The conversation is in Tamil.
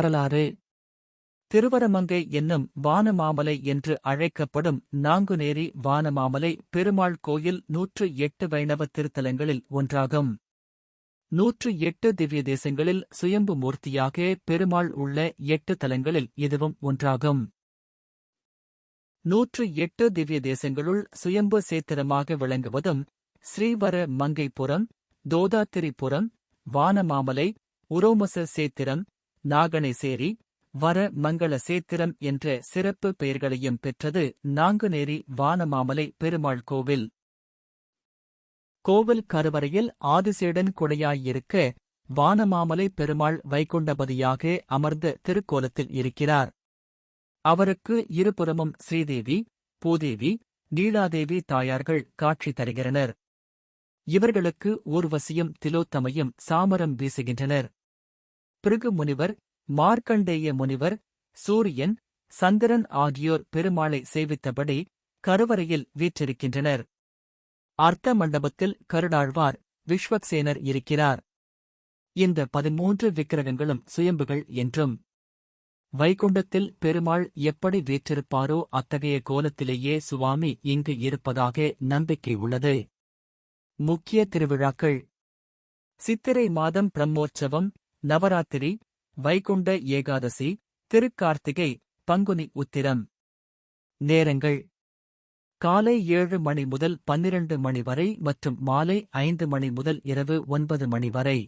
வரலாறு திருவரமங்கை என்னும் வானமாமலை என்று அழைக்கப்படும் நாங்குநேரி வானமாமலை பெருமாள் கோயில் 108 வைணவ திருத்தலங்களில் ஒன்றாகும். 108 திவ்ய தேசங்களில் சுயம்பு மூர்த்தியாக பெருமாள் உள்ள 8 தலங்களில் இதுவும் ஒன்றாகும். 108 திவ்ய தேசங்களுள் சுயம்பு சேத்திரமாக விளங்குவதும் ஸ்ரீவர மங்கைபுரம், தோதாத்திரிபுரம், வானமாமலை, உரோமச சேத்திரம், நாகணேசேரி, வர மங்கள சேத்திரம் என்ற சிறப்பு பெயர்களையும் பெற்றது நாங்குநேரி வானமாமலை பெருமாள் கோவில். கோவில் கருவறையில் ஆதிசேடன் குடையாயிருக்க வானமாமலை பெருமாள் வைகுண்டபதியாக அமர்ந்த திருக்கோலத்தில் இருக்கிறார். அவருக்கு இருபுறமும் ஸ்ரீதேவி, பூதேவி, நீலாதேவி தாயார்கள் காட்சி தருகிறனர். இவர்களுக்கு ஊர்வசியும் திலோத்தமையும் சாமரம் வீசுகின்றனர். பிருகு முனிவர், மார்க்கண்டேய முனிவர், சூரியன், சந்திரன் ஆகியோர் பெருமாளை சேவித்தபடி கருவறையில் வீற்றிருக்கின்றனர். அர்த்த மண்டபத்தில் கருடாழ்வார், விஸ்வக்சேனர் இருக்கிறார். இந்த 13 விக்கிரகங்களும் சுயம்புகள் என்றும் வைகுண்டத்தில் பெருமாள் எப்படி வீற்றிருப்பாரோ அத்தகைய கோலத்திலேயே சுவாமி இங்கு இருப்பதாக நம்பிக்கை உள்ளது. முக்கிய திருவிழாக்கள்: சித்திரை மாதம் பிரம்மோற்சவம், நவராத்திரி, வைகுண்ட ஏகாதசி, திருக்கார்த்திகை, பங்குனி உத்திரம். நேரங்கள்: காலை 7 மணி முதல் 12 மணி வரை மற்றும் மாலை 5 மணி முதல் இரவு 9 மணி வரை.